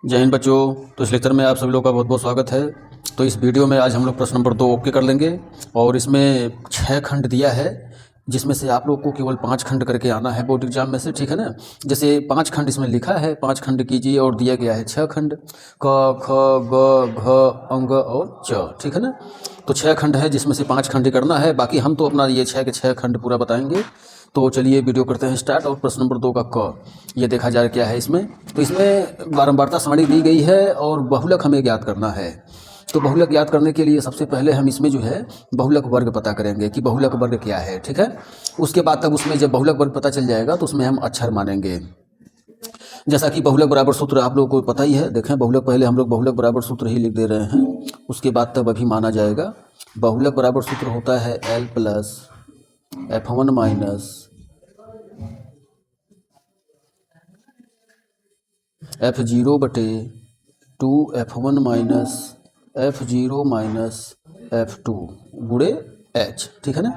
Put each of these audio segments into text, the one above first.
जय हिंद बच्चों। तो इस लेक्चर में आप सभी लोगों का बहुत बहुत स्वागत है। तो इस वीडियो में आज हम लोग प्रश्न नंबर 2 ओके कर लेंगे और इसमें 6 खंड दिया है जिसमें से आप लोग को केवल 5 खंड करके आना है बोर्ड एग्जाम में से, ठीक है ना। जैसे 5 खंड इसमें लिखा है, 5 खंड कीजिए और दिया गया है 6 खंड क ख ग घ अंग और च, ठीक है ना। तो 6 खंड है जिसमें से 5 खंड करना है, बाकी हम तो अपना ये 6 के 6 खंड पूरा बताएंगे। तो चलिए वीडियो करते हैं स्टार्ट। और प्रश्न नंबर 2 का क ये देखा जाए क्या है इसमें। तो इसमें बारंबारता सारणी दी गई है और बहुलक हमें ज्ञात करना है। तो बहुलक ज्ञात करने के लिए सबसे पहले हम इसमें जो है बहुलक वर्ग पता करेंगे कि बहुलक वर्ग क्या है, ठीक है। उसके बाद तक उसमें जब बहुलक वर्ग पता चल जाएगा तो उसमें हम अक्षर मानेंगे। जैसा कि बहुलक बराबर सूत्र आप लोगों को पता ही है। देखें, बहुलक पहले हम लोग बहुलक बराबर सूत्र ही लिख दे रहे हैं, उसके बाद तब अभी माना जाएगा। बहुलक बराबर सूत्र होता है L plus F1 minus F0 बटे 2F1 minus F0 minus F2 गुणे H, ठीक है ना।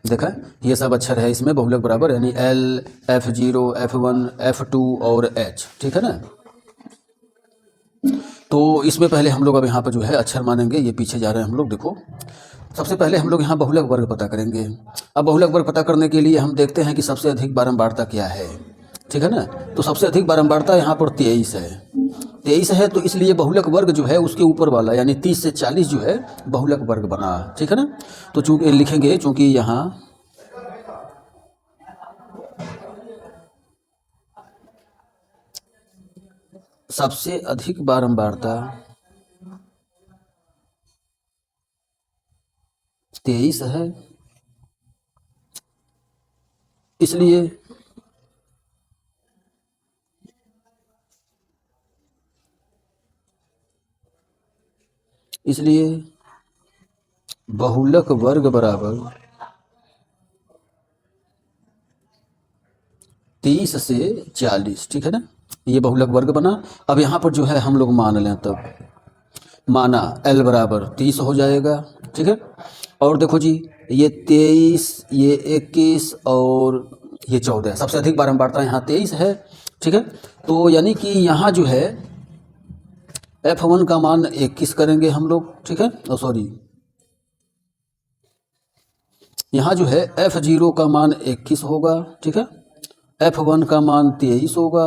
देखा, ये सब अक्षर है इसमें बहुलक बराबर, यानी L, F0, F1, F2 और H, ठीक है ना। तो इसमें पहले हम लोग अब यहाँ पर जो है अक्षर मानेंगे। ये पीछे जा रहे हैं हम लोग। देखो, सबसे पहले हम लोग यहाँ बहुलक वर्ग पता करेंगे। अब बहुलक वर्ग पता करने के लिए हम देखते हैं कि सबसे अधिक बारंबारता क्या है, ठीक है ना। तो सबसे अधिक बारंबारता यहाँ पर 23 है। 23 है तो इसलिए बहुलक वर्ग जो है उसके ऊपर वाला यानी 30 से 40 जो है बहुलक वर्ग बना, ठीक है ना। तो चूंकि लिखेंगे, चूंकि यहाँ सबसे अधिक बारंबारता 23 है, इसलिए बहुलक वर्ग बराबर 30 से 40, ठीक है ना। ये बहुलक वर्ग बना। अब यहाँ पर जो है हम लोग मान लें, तब माना L बराबर 30 हो जाएगा, ठीक है। और देखो जी, ये 23, ये 21 और ये 14, सबसे अधिक बारंबारता यहाँ 23 है, ठीक है। तो यानी कि यहाँ जो है F1 का मान 21 करेंगे हम लोग, ठीक है। सॉरी, यहाँ जो है F0 का मान 21 होगा, ठीक है। F1 का मान 23 होगा,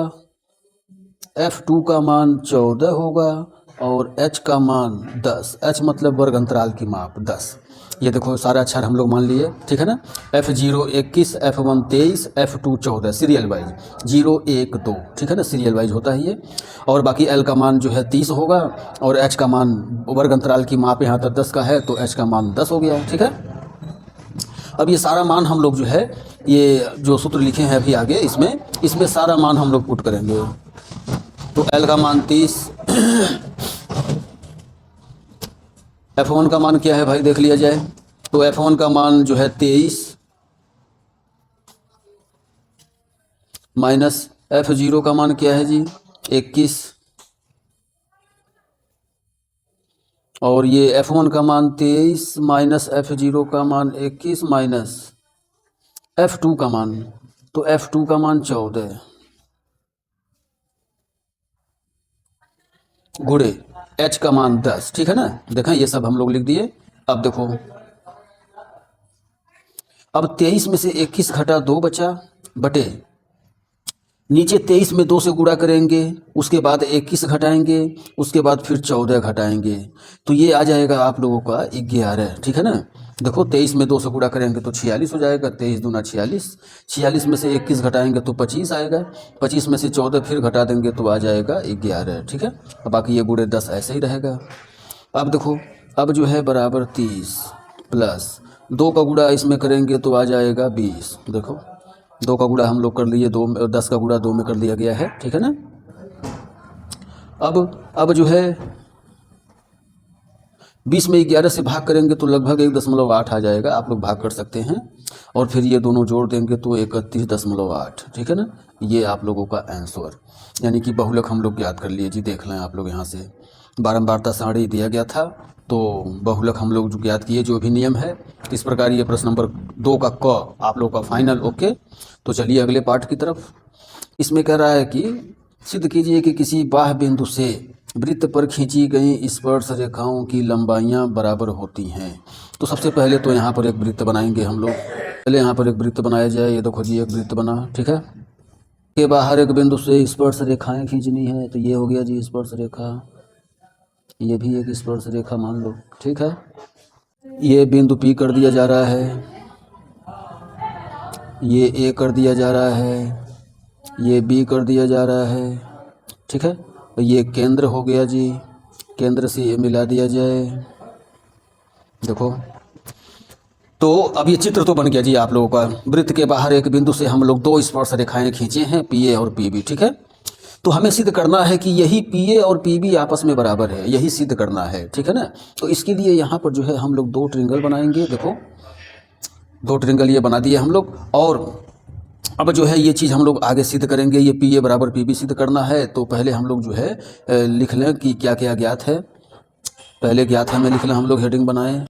F2 का मान 14 होगा और H का मान 10। H मतलब वर्ग अंतराल की माप 10। ये देखो सारा अक्षर हम लोग मान लिए, ठीक है ना। F0 21, F1 23, F2 14, serial wise 0 1 2, ठीक है ना, सीरियल वाइज होता है ये। और बाकी L का मान जो है 30 होगा और H का मान वर्ग अंतराल की माप यहाँ तक 10 का है तो H का मान 10 हो गया, ठीक है। अब ये सारा मान हम लोग जो है ये जो सूत्र लिखे हैं अभी आगे इसमें सारा मान हम लोग पुट करेंगे। तो L का मान 30, F1 का मान क्या है भाई देख लिया जाए। तो F1 का मान जो है 23 माइनस F0 का मान क्या है जी 21 और ये F1 का मान 23 माइनस F0 का मान 21 माइनस F2 का मान, तो F2 का मान 14 गुणे H का मान 10, ठीक है ना। देखें ये सब हम लोग लिख दिए। अब देखो, अब 23 में से 21 घटा 2 बचा, बटे नीचे 23 में 2 से गुणा करेंगे, उसके बाद 21 घटाएंगे, उसके बाद फिर 14 घटाएंगे, तो ये आ जाएगा आप लोगों का 11, ठीक है ना। देखो 23 में 2 से गुणा करेंगे तो 46 हो जाएगा, 23 दूना 46, 46 में से 21 घटाएंगे तो 25 आएगा, 25 में से 14 फिर घटा देंगे तो आ जाएगा 11, ठीक है। अब बाकी ये गुणे 10 ऐसे ही रहेगा। अब देखो, अब जो है बराबर 30 प्लस 2 का गुणा इसमें करेंगे तो आ जाएगा 20। देखो 2 का गुणा हम लोग कर लिए, 10 का गुणा 2 में कर दिया गया है, ठीक है ना। अब जो है 20 में 11 से भाग करेंगे तो लगभग 1.8 आ जाएगा, आप लोग भाग कर सकते हैं। और फिर ये दोनों जोड़ देंगे तो 31.8, ठीक है ना। ये आप लोगों का आंसर, यानी कि बहुलक हम लोग याद कर लिए जी। देख लें आप लोग, यहाँ से बारंबारता सारणी दिया गया था तो बहुलक हम लोग जो ज्ञात किए, जो भी नियम है। इस प्रकार ये प्रश्न नंबर 2 का क आप लोग का फाइनल ओके। तो चलिए अगले पार्ट की तरफ। इसमें कह रहा है कि सिद्ध कीजिए कि किसी बाह्य बिंदु से वृत्त पर खींची गई स्पर्श रेखाओं की लंबाइयाँ बराबर होती हैं। तो सबसे पहले तो यहाँ पर एक वृत्त बनाएंगे हम लोग। पहले यहाँ पर एक वृत्त बनाया जाए। ये देखो जी एक वृत्त बना, ठीक है। के बाहर एक बिंदु से स्पर्श रेखाएं खींचनी है, तो ये हो गया जी स्पर्श रेखा। ये भी एक स्पर्श रेखा मान लो, ठीक है। ये बिंदु P कर दिया जा रहा है, ये A कर दिया जा रहा है, ये B कर दिया जा रहा है, ठीक है। तो ये केंद्र हो गया जी, केंद्र से ये मिला दिया जाए। देखो तो अब ये चित्र तो बन गया जी आप लोगों का। वृत्त के बाहर एक बिंदु से हम लोग दो स्पर्श रेखाएं खींचे हैं, PA और PB, ठीक है। तो हमें सिद्ध करना है कि यही PA और PB आपस में बराबर है, यही सिद्ध करना है, ठीक है ना। तो इसके लिए यहाँ पर जो है हम लोग दो ट्रिंगल बनाएंगे। देखो दो ट्रिंगल ये बना दिए हम लोग। और अब जो है ये चीज़ हम लोग आगे सिद्ध करेंगे। ये PA बराबर PB सिद्ध करना है, तो पहले हम लोग जो है लिख लें कि क्या क्या ज्ञात है। पहले ज्ञात है मैं लिख लें, हम लोग हेडिंग बनाएं।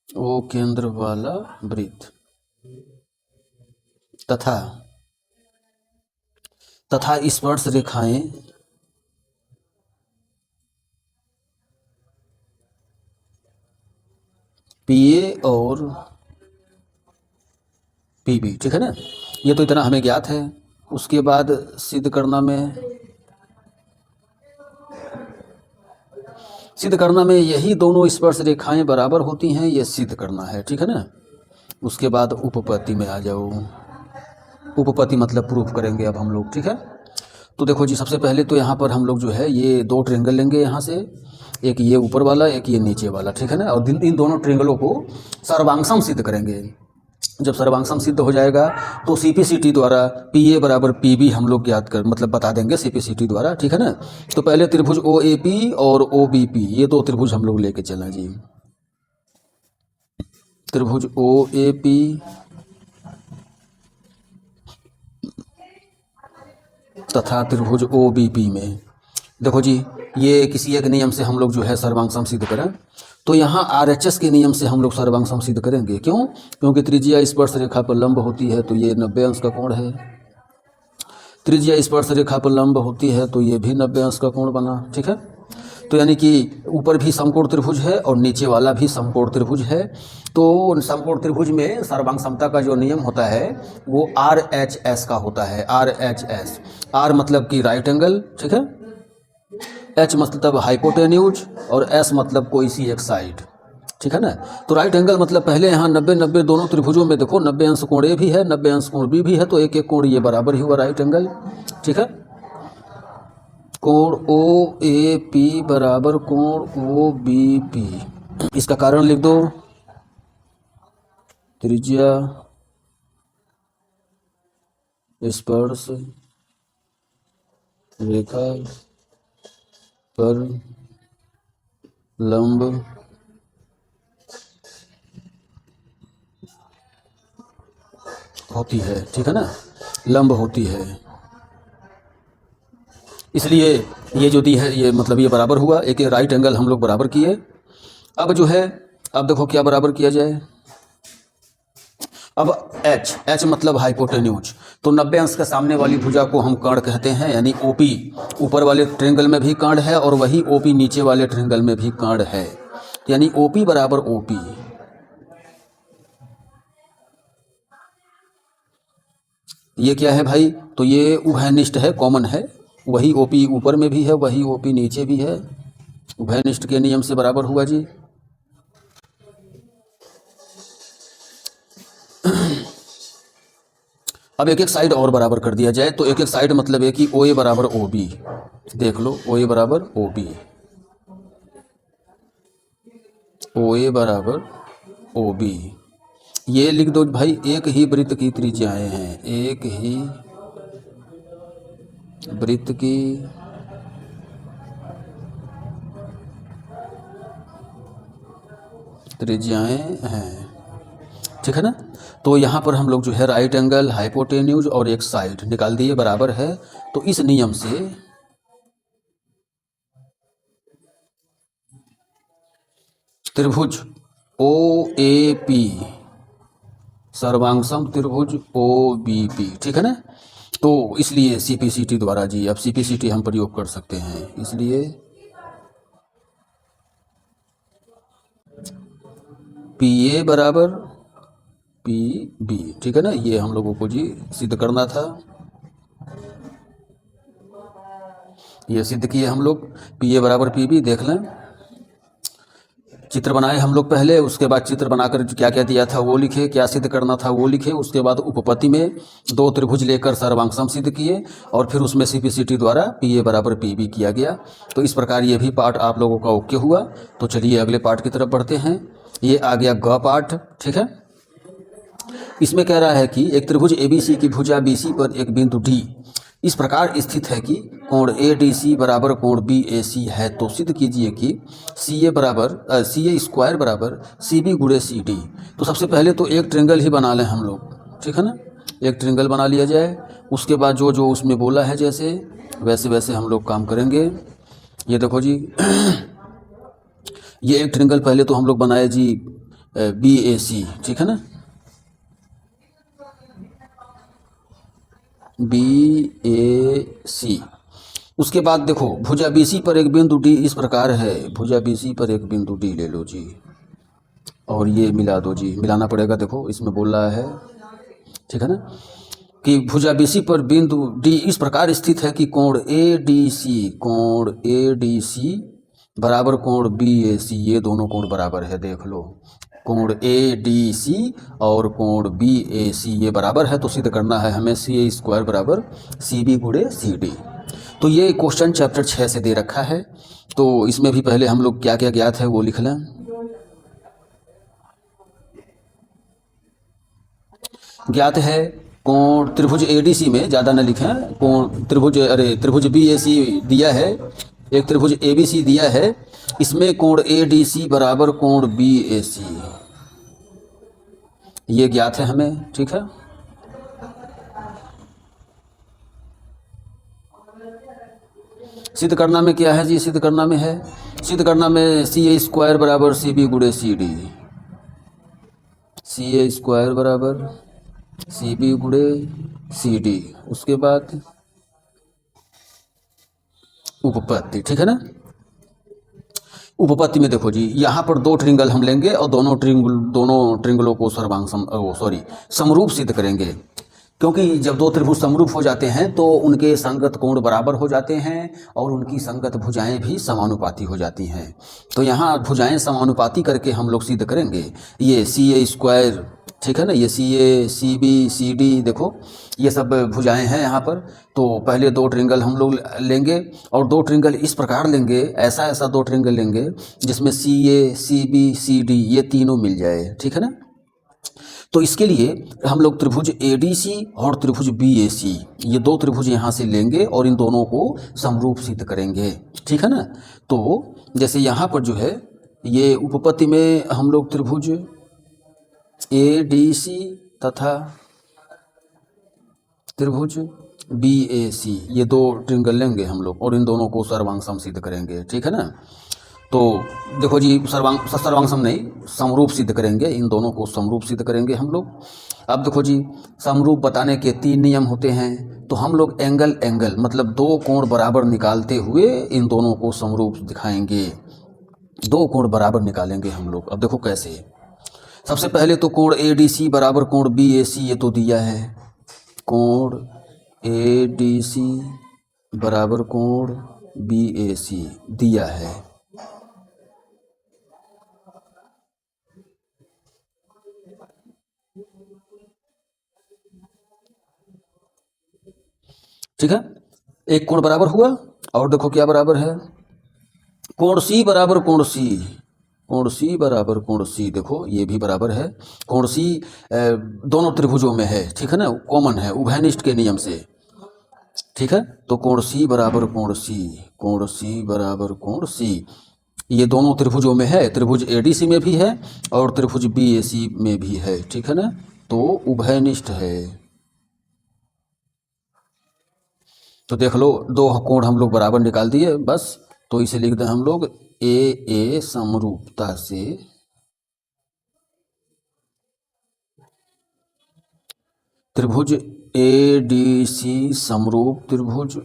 ओ केंद्र वाला वृत्त तथा स्पर्श रेखाएं PA और PB, ठीक है ना। ये तो इतना हमें ज्ञात है। उसके बाद सिद्ध करना में यही दोनों स्पर्श रेखाएं बराबर होती हैं, ये सिद्ध करना है, ठीक है ना। उसके बाद उपपत्ति में आ जाओ। उपपत्ति मतलब प्रूफ करेंगे अब हम लोग, ठीक है। तो देखो जी सबसे पहले तो यहाँ पर हम लोग जो है ये दो ट्रिंगल लेंगे यहाँ से, एक ये ऊपर वाला एक ये नीचे वाला, ठीक है ना। और इन दोनों ट्रिंगलों को सर्वांगसम सिद्ध करेंगे। जब सर्वांगसम सिद्ध हो जाएगा तो CPCT द्वारा PA बराबर PB हम लोग ज्ञात कर मतलब बता देंगे CPCT द्वारा, ठीक है ना। तो पहले त्रिभुज OAP और OBP ये दो त्रिभुज हम लोग लेके चलें जी। त्रिभुज OAP तथा त्रिभुज OBP में देखो जी ये किसी एक नियम से हम लोग जो है सर्वांगसम सिद्ध करें। तो यहाँ RHS के नियम से हम लोग सर्वांगसम सिद्ध करेंगे। क्यों? क्योंकि त्रिज्या स्पर्श रेखा पर लंब होती है, तो ये 90 अंश का कोण है। त्रिज्या स्पर्श रेखा पर लंब होती है तो ये भी 90 अंश का कोण बना, ठीक है। तो यानी कि ऊपर भी समकोण त्रिभुज है और नीचे वाला भी समकोण त्रिभुज है। तो समकोण त्रिभुज में सर्वांगसमता का जो नियम होता है वो RHS का होता है। RHS, R मतलब कि राइट एंगल, ठीक है। H मतलब हाइपोटेन्यूज और S मतलब कोई सी एक साइड, ठीक है ना। तो राइट एंगल मतलब पहले यहाँ 90-90 दोनों त्रिभुजों में देखो 90 अंश कोण A भी है, 90 अंश कोण B भी है, तो एक एक कोण ये बराबर ही हुआ राइट एंगल, ठीक है। कोण OAP बराबर कोण OBP। इसका कारण लिख दो, त्रिज्या स्पर्श रेखा पर लंब होती है, ठीक है ना, लंब होती है। इसलिए ये जो दी है ये मतलब ये बराबर हुआ, एक राइट एंगल हम लोग बराबर किए। अब जो है अब देखो क्या बराबर किया जाए। अब H मतलब हाइपोटेन्यूज, तो 90 अंश के सामने वाली भुजा को हम कर्ण कहते हैं, यानी OP ऊपर वाले ट्रायंगल में भी कर्ण है और वही OP नीचे वाले ट्रायंगल में भी कर्ण है, यानी OP बराबर OP। ये क्या है भाई? तो ये उभयनिष्ठ है, कॉमन है। वही OP ऊपर में भी है, वही OP नीचे भी है। उभयनिष्ठ के नियम से बराबर हुआ जी। अब एक एक साइड और बराबर कर दिया जाए। तो एक एक साइड मतलब है कि OA बराबर OB, देख लो OA बराबर OB, OA बराबर OB। ये लिख दो भाई, एक ही वृत्त की त्रिज्याएं हैं, एक ही वृत्त की त्रिज्याएं हैं, ठीक है ना। तो यहाँ पर हम लोग जो है राइट एंगल, हाइपोटेन्यूज और एक साइड निकाल दिए बराबर है। तो इस नियम से त्रिभुज OAP सर्वांगसम त्रिभुज ओ बी पी, ठीक है ना। तो इसलिए CPCT द्वारा जी, अब CPCT हम प्रयोग कर सकते हैं, इसलिए PA बराबर PB, ठीक है ना। ये हम लोगों को जी सिद्ध करना था, ये सिद्ध किए हम लोग। PA बराबर PB देख लें, चित्र बनाए हम लोग पहले, उसके बाद चित्र बनाकर क्या क्या दिया था वो लिखे, क्या सिद्ध करना था वो लिखे, उसके बाद उपपत्ति में दो त्रिभुज लेकर सर्वांगसम सिद्ध किए, और फिर उसमें CPCT द्वारा PA बराबर PB किया गया। तो इस प्रकार ये भी पार्ट आप लोगों का ओके हुआ। तो चलिए अगले पार्ट की तरफ बढ़ते हैं। ये आ गया ग पार्ट, ठीक है। इसमें कह रहा है कि एक त्रिभुज ABC की भुजा BC पर एक बिंदु D इस प्रकार स्थित है कि कोण ADC बराबर कोण BAC है। तो सिद्ध कीजिए कि CA स्क्वायर बराबर CB गुणे CD। तो सबसे पहले तो एक ट्रिंगल ही बना लें हम लोग, ठीक है ना। एक ट्रिंगल बना लिया जाए, उसके बाद जो जो उसमें बोला है जैसे वैसे वैसे हम लोग काम करेंगे। ये देखो जी ये एक ट्रिंगल पहले तो हम लोग बनाए जी BAC, ठीक है ना, BAC। उसके बाद देखो भुजा BC पर एक बिंदु D इस प्रकार है, भुजा BC पर एक बिंदु D ले लो जी, और ये मिला दो जी, मिलाना पड़ेगा, देखो इसमें बोल रहा है, ठीक है ना, कि भुजा BC पर बिंदु D इस प्रकार स्थित है कि कोण ADC बराबर कोण BAC, ये दोनों कोण बराबर है, देख लो कोण ADC और कोण BAC ये बराबर है। तो सिद्ध करना है हमें CA स्क्वायर बराबर CB गुणे CD। तो ये क्वेश्चन चैप्टर 6 से दे रखा है। तो इसमें भी पहले हम लोग क्या क्या ज्ञात है वो लिख लें। ज्ञात है कोण त्रिभुज ADC में, ज़्यादा न लिखें, कोण त्रिभुज BAC दिया है, एक त्रिभुज ABC दिया है, इसमें कोण ADC बराबर कोण BAC, ये ज्ञात है हमें, ठीक है। सिद्ध करना में क्या है जी, सिद्ध करना में है, सिद्ध करना में CA स्क्वायर बराबर CB गुणे CD, CA स्क्वायर बराबर CB गुणे CD। उसके बाद उपपत्ति, ठीक है ना। उपपत्ति में देखो जी यहाँ पर दो ट्रिंगल हम लेंगे और दोनों ट्रिंगलों को समरूप सिद्ध करेंगे, क्योंकि जब दो त्रिभुज समरूप हो जाते हैं तो उनके संगत कोण बराबर हो जाते हैं और उनकी संगत भुजाएं भी समानुपाती हो जाती हैं। तो यहाँ भुजाएं समानुपाती करके हम लोग सिद्ध करेंगे। ये CA स्क्वायर, ठीक है ना, ये CA CB CD देखो ये सब भुजाएं हैं यहाँ पर। तो पहले दो ट्रिंगल हम लोग लेंगे और दो ट्रिंगल इस प्रकार लेंगे, ऐसा दो ट्रिंगल लेंगे जिसमें CA CB CD ये तीनों मिल जाए, ठीक है ना। तो इसके लिए हम लोग त्रिभुज ADC और त्रिभुज BAC ये दो त्रिभुज यहाँ से लेंगे और इन दोनों को समरूप सिद्ध करेंगे, ठीक है ना। तो जैसे यहाँ पर जो है ये उपपत्ति में हम लोग त्रिभुज ADC तथा त्रिभुज BAC ये दो ट्रिंगल लेंगे हम लोग और इन दोनों को सर्वांगसम सिद्ध करेंगे, ठीक है ना। तो देखो जी सर्वांगसम नहीं, समरूप सिद्ध करेंगे, इन दोनों को समरूप सिद्ध करेंगे हम लोग। अब देखो जी समरूप बताने के 3 नियम होते हैं। तो हम लोग एंगल मतलब दो कोण बराबर निकालते हुए इन दोनों को समरूप दिखाएंगे, दो कोण बराबर निकालेंगे हम लोग। अब देखो कैसे, सबसे पहले तो कोण ADC बराबर कोण BAC ये तो दिया है, कोण ADC बराबर कोण BAC दिया है। ठीक है, एक कोण बराबर हुआ और देखो क्या बराबर है, कोण C बराबर कोण C, कोण C बराबर कोण C देखो ये भी बराबर है। कोण C दोनों त्रिभुजों में है, ठीक है ना, कॉमन है उभयनिष्ठ के नियम से, ठीक है। तो कोण C बराबर कोण C, कोण C बराबर कोण C ये दोनों त्रिभुजों में है, त्रिभुज ADC में भी है और त्रिभुज BAC में भी है, ठीक है ना। तो उभयनिष्ठ है। तो देख लो दो कोण हम लोग बराबर निकाल दिए बस। तो इसे लिख दें हम लोग AA समरूपता से त्रिभुज ए डी सी समरूप त्रिभुज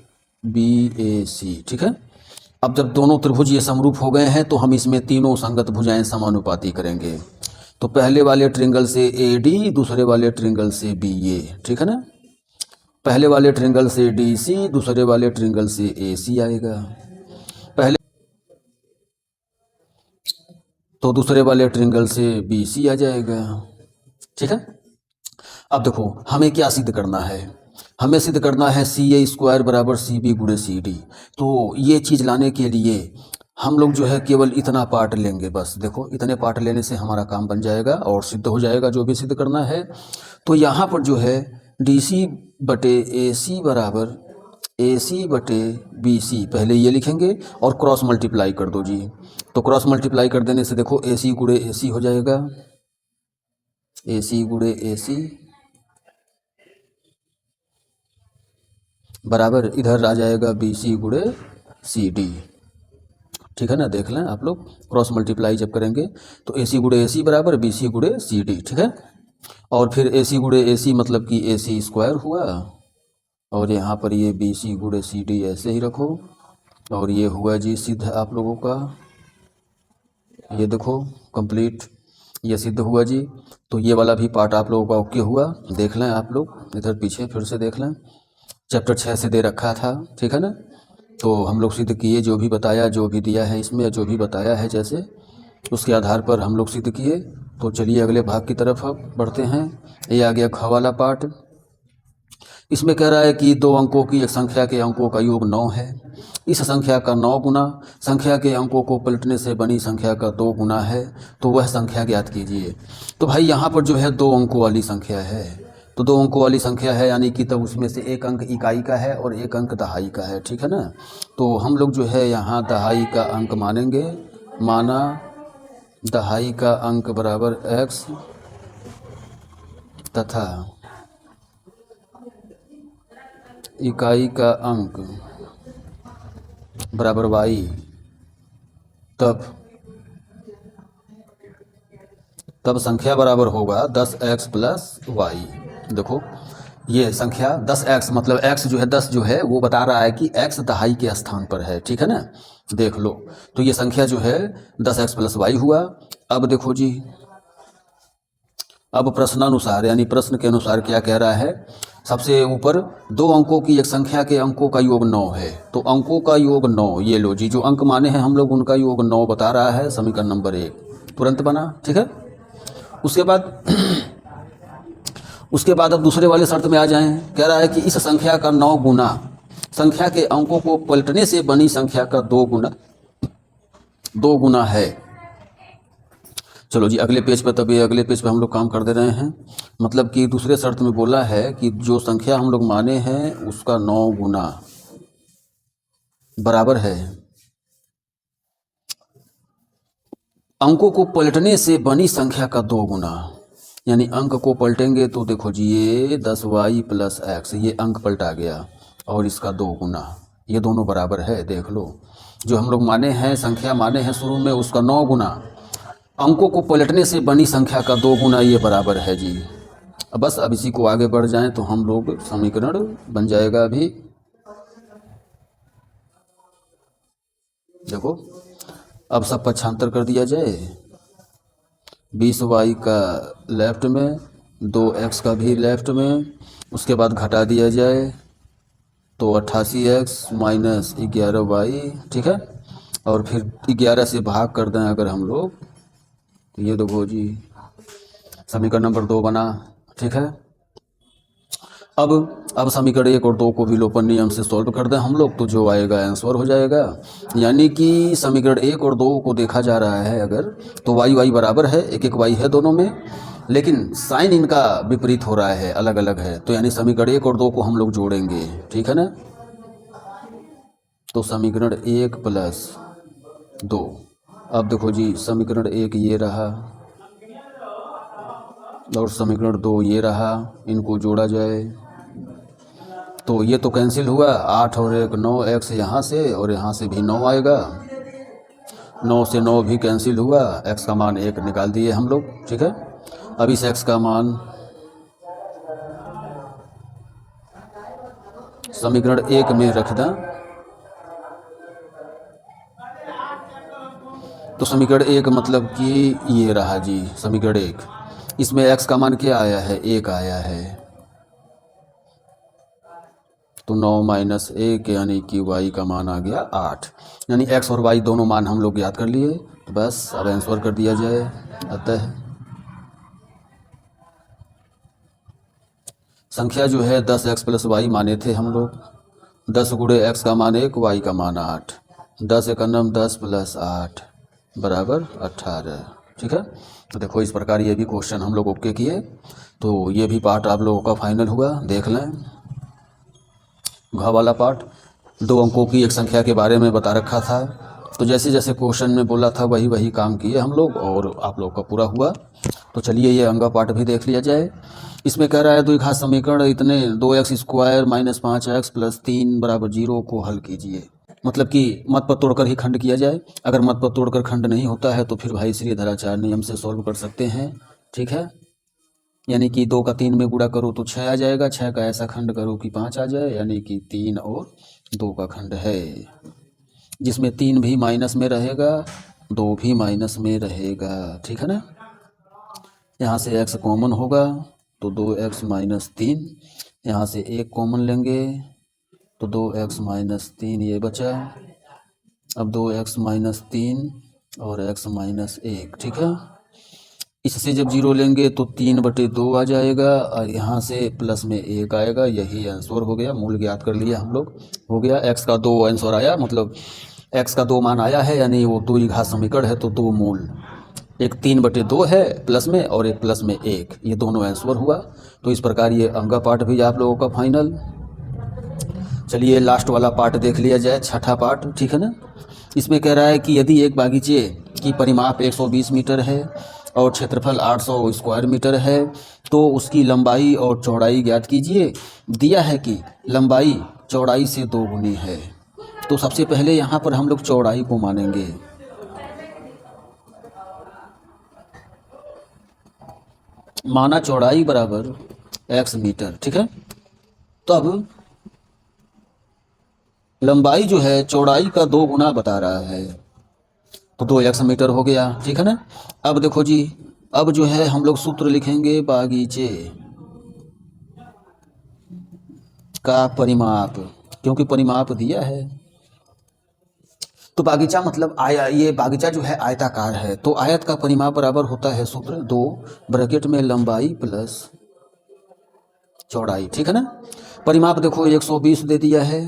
बी ए सी, ठीक है। अब जब दोनों त्रिभुज ये समरूप हो गए हैं तो हम इसमें तीनों संगत भुजाएं समानुपाती करेंगे। तो पहले वाले ट्रिंगल से ए डी, दूसरे वाले ट्रिंगल से बी ए, ठीक है ना। पहले वाले ट्रिंगल से डी सी, दूसरे वाले ट्रिंगल से ए सी आएगा। पहले तो दूसरे वाले ट्रिंगल से बी सी आ जाएगा, ठीक है। अब देखो हमें क्या सिद्ध करना है, हमें सिद्ध करना है सी ए स्क्वायर बराबर सी बी गुणे सी डी। तो ये चीज़ लाने के लिए हम लोग जो है केवल इतना पार्ट लेंगे, बस देखो इतने पार्ट लेने से हमारा काम बन जाएगा और सिद्ध हो जाएगा जो भी सिद्ध करना है। तो यहाँ पर जो है डी सी बटे ए सी बराबर ए सी बटे बी सी, पहले ये लिखेंगे और क्रॉस मल्टीप्लाई कर दो जी। तो क्रॉस मल्टीप्लाई कर देने से देखो ए सी गुणे ए सी हो जाएगा, ए सी गुणे ए सी बराबर इधर आ जाएगा बी सी गुणे सी डी, ठीक है ना। देख लें आप लोग क्रॉस मल्टीप्लाई जब करेंगे तो ए सी गुणे ए सी बराबर बी सी गुणे सी डी, ठीक है। और फिर ए सी गुणे ए सी मतलब कि ए सी स्क्वायर हुआ, और यहाँ पर ये बी सी गुणे सी डी ऐसे ही रखो, और ये हुआ जी सिद्ध आप लोगों का, ये देखो कंप्लीट, ये सिद्ध हुआ जी। तो ये वाला भी पार्ट आप लोगों का ओके हुआ। देख लें आप लोग इधर पीछे फिर से देख लें, चैप्टर 6 से दे रखा था, ठीक है ना। तो हम लोग सिद्ध किए, जो भी बताया, जो भी दिया है इसमें, जो भी बताया है जैसे उसके आधार पर हम लोग सिद्ध किए। तो चलिए अगले भाग की तरफ अब बढ़ते हैं। ये आ गया ख वाला पार्ट। इसमें कह रहा है कि दो अंकों की एक संख्या के अंकों का योग 9 है। इस संख्या का 9 गुना संख्या के अंकों को पलटने से बनी संख्या का 2 गुना है, तो वह संख्या ज्ञात कीजिए। तो भाई यहाँ पर जो है 2 अंकों वाली संख्या है, तो 2 अंकों वाली संख्या है यानी कि तब उसमें से एक अंक इकाई का है और एक अंक दहाई का है, ठीक है ना। तो हम लोग जो है यहाँ दहाई का अंक मानेंगे, माना दहाई का अंक बराबर x तथा इकाई का अंक बराबर y, तब संख्या बराबर होगा 10x प्लस वाई। देखो ये संख्या 10x मतलब x जो है 10 जो है वो बता रहा है कि x दहाई के स्थान पर है, ठीक है ना। देख लो तो ये संख्या जो है 10x प्लस वाई हुआ। अब देखो जी, अब प्रश्नानुसार यानी प्रश्न के अनुसार क्या कह रहा है, सबसे ऊपर 2 अंकों की एक संख्या के अंकों का योग 9 है। तो अंकों का योग 9, ये लो जी, जो अंक माने हैं हम लोग उनका योग 9 बता रहा है। समीकरण नंबर 1 तुरंत बना, ठीक है। उसके बाद अब दूसरे वाले शर्त में आ जाएं। कह रहा है कि इस संख्या का 9 गुना संख्या के अंकों को पलटने से बनी संख्या का 2 गुना है। चलो जी अगले पेज पर, तभी अगले पेज पर हम लोग काम कर दे रहे हैं। मतलब कि दूसरे शर्त में बोला है कि जो संख्या हम लोग माने हैं उसका 9 गुना बराबर है अंकों को पलटने से बनी संख्या का 2 गुना। यानी अंक को पलटेंगे तो देखो जी ये 10y प्लस x, ये अंक पलटा गया और इसका 2 गुना, ये दोनों बराबर है। देख लो जो हम लोग माने हैं, संख्या माने हैं शुरू में, उसका 9 गुना अंकों को पलटने से बनी संख्या का 2 गुना, ये बराबर है जी। अब बस अब इसी को आगे बढ़ जाएं तो हम लोग समीकरण बन जाएगा। अभी देखो अब सब पक्षांतर कर दिया जाए, 20y का लेफ्ट में, 2x का भी लेफ्ट में, उसके बाद घटा दिया जाए तो 88x माइनस 11y, ठीक है। और फिर 11 से भाग कर दें अगर हम लोग, तो ये देखो जी समीकरण नंबर 2 बना, ठीक है। अब समीकरण 1 और 2 को विलोपन नियम से सॉल्व कर दें हम लोग, तो जो आएगा आंसर हो जाएगा। यानी कि समीकरण 1 और 2 को देखा जा रहा है अगर, तो y बराबर है, एक y है दोनों में, लेकिन साइन इनका विपरीत हो रहा है, अलग अलग है। तो यानी समीकरण 1 और 2 को हम लोग जोड़ेंगे, ठीक है ना। तो समीकरण 1 प्लस 2, अब देखो जी समीकरण 1 ये रहा और समीकरण 2 ये रहा, इनको जोड़ा जाए तो ये तो कैंसिल हुआ, 8 और 1 9, x यहाँ से और यहाँ से भी 9 आएगा, 9 से 9 भी कैंसिल हुआ, x का मान 1 निकाल दिए हम लोग, ठीक है। अब इस x का मान समीकरण 1 में रख दें तो समीकरण 1 मतलब कि ये रहा जी समीकरण 1। इसमें x का मान क्या आया है, 1 आया है, तो 9 माइनस 1 यानी कि y का मान आ गया 8। यानी x और y दोनों मान हम लोग याद कर लिए, तो बस अब आंसर कर दिया जाए। अतः संख्या जो है 10x प्लस वाई माने थे हम लोग, 10 गुणे x का मान 1, y का मान 8, 10 एकम 10 प्लस 8 बराबर 18। ठीक है, तो देखो इस प्रकार ये भी क्वेश्चन हम लोग ओके किए। तो ये भी पार्ट आप लोगों का फाइनल हुआ, देख लें। घ वाला पार्ट 2 अंकों की एक संख्या के बारे में बता रखा था, तो जैसे जैसे क्वेश्चन में बोला था वही वही काम किए हम लोग और आप लोग का पूरा हुआ। तो चलिए ये अंगा पार्ट भी देख लिया जाए। इसमें कह रहा है द्विघात समीकरण इतने 2x square minus 5x plus 3 बराबर 0 को हल कीजिए। मतलब कि मत पर तोड़कर ही खंड किया जाए। अगर मत पर तोड़कर खंड नहीं होता है तो फिर भाई श्रीधराचार्य नियम से सॉल्व कर सकते हैं। ठीक है, यानी कि 2 का 3 में गुणा करो तो 6 आ जाएगा, 6 का ऐसा खंड करो कि 5 आ जाए, यानी कि 3 और 2 का खंड है, जिसमें 3 भी माइनस में रहेगा, 2 भी माइनस में रहेगा। ठीक है ना, यहाँ से x कॉमन होगा तो 2x माइनस 3, यहाँ से 1 कॉमन लेंगे तो 2x माइनस 3 ये बचा। अब 2x माइनस 3 और x माइनस 1। ठीक है, इससे जब 0 लेंगे तो 3/2 आ जाएगा और यहाँ से प्लस में 1 आएगा। यही आंसर हो गया, मूल ज्ञात कर लिया हम लोग, हो गया। x का 2 आंसर आया, मतलब x का 2 मान आया है, यानी वो द्विघात समीकरण है तो 2 मूल, एक 3/2 है प्लस में और एक प्लस में 1, ये दोनों आंसर हुआ। तो इस प्रकार ये अंगा पार्ट भी आप लोगों का फाइनल। चलिए लास्ट वाला पार्ट देख लिया जाए, छठा पार्ट। ठीक है ना, इसमें कह रहा है कि यदि एक बागीचे की परिमाप 120 मीटर है और क्षेत्रफल 800 स्क्वायर मीटर है तो उसकी लंबाई और चौड़ाई ज्ञात कीजिए। दिया है कि लंबाई चौड़ाई से 2 गुनी है, तो सबसे पहले यहाँ पर हम लोग चौड़ाई को मानेंगे। माना चौड़ाई बराबर x मीटर। ठीक है, तो अब लंबाई जो है चौड़ाई का 2 गुना बता रहा है, तो 2x मीटर हो गया। ठीक है ना, अब देखो जी, अब जो है हम लोग सूत्र लिखेंगे बागीचे का परिमाप, क्योंकि परिमाप दिया है। तो बागीचा मतलब आया, ये बागीचा जो है आयताकार है, तो आयत का परिमाप बराबर होता है सूत्र 2 ब्रैकेट में लंबाई प्लस चौड़ाई। ठीक है ना, परिमाप देखो 120 दे दिया है,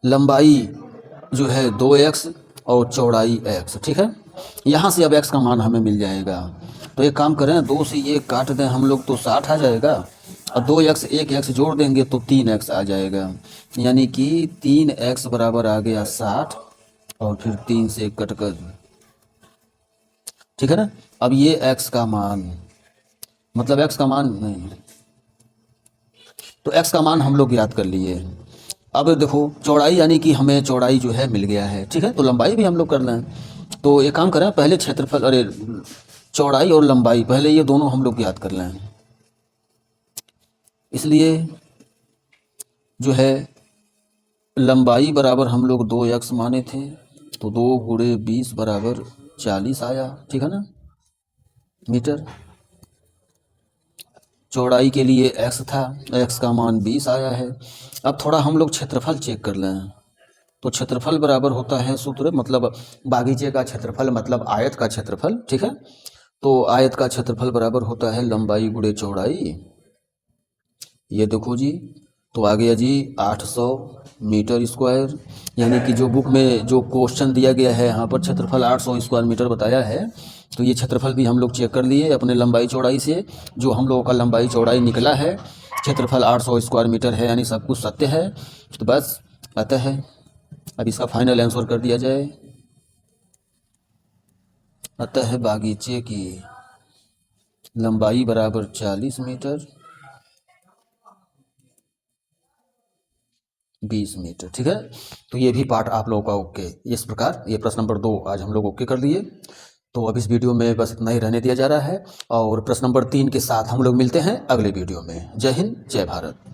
लंबाई जो है 2x और चौड़ाई x। ठीक है, यहाँ से अब x का मान हमें मिल जाएगा, तो एक काम करें, 2 से ये काट दें हम लोग तो 60 आ जाएगा, और 2x 1x जोड़ देंगे तो 3x आ जाएगा, यानी कि 3x बराबर आ गया 60 और फिर 3 से कट कर। ठीक है ना, अब ये x का मान, मतलब x का मान नहीं, तो x का मान हम लोग याद कर लिए। अब देखो चौड़ाई, यानी कि हमें चौड़ाई जो है मिल गया है। ठीक है, तो लंबाई भी हम लोग कर लें, तो एक काम करें, पहले क्षेत्रफल, अरे चौड़ाई और लंबाई पहले ये दोनों हम लोग याद कर लें। इसलिए जो है लंबाई बराबर हम लोग 2x माने थे, तो 2 गुणे 20 बराबर 40 आया। ठीक है ना, मीटर। चौड़ाई के लिए x था, x का मान 20 आया है। अब थोड़ा हम लोग क्षेत्रफल चेक कर लें, तो क्षेत्रफल बराबर होता है सूत्र, मतलब बागीचे का क्षेत्रफल मतलब आयत का क्षेत्रफल। ठीक है, तो आयत का क्षेत्रफल बराबर होता है लंबाई गुणे चौड़ाई। ये देखो जी, तो आ गया जी 800 मीटर स्क्वायर, यानी कि जो बुक में जो क्वेश्चन दिया गया है यहाँ पर क्षेत्रफल 800 स्क्वायर मीटर बताया है, तो ये क्षेत्रफल भी हम लोग चेक कर लिए अपने लंबाई चौड़ाई से। जो हम लोगों का लंबाई चौड़ाई निकला है, क्षेत्रफल 800 स्क्वायर मीटर है, यानी सब कुछ सत्य है। तो बस अतः है, अब इसका फाइनल आंसर कर दिया जाए। अतः बागीचे की लंबाई बराबर 40 मीटर, 20 मीटर। ठीक है, तो ये भी पार्ट आप लोगों का ओके। इस प्रकार ये प्रश्न नंबर 2 आज हम लोग ओके कर दिए। तो अब इस वीडियो में बस इतना ही रहने दिया जा रहा है और प्रश्न नंबर 3 के साथ हम लोग मिलते हैं अगले वीडियो में। जय हिंद, जय भारत।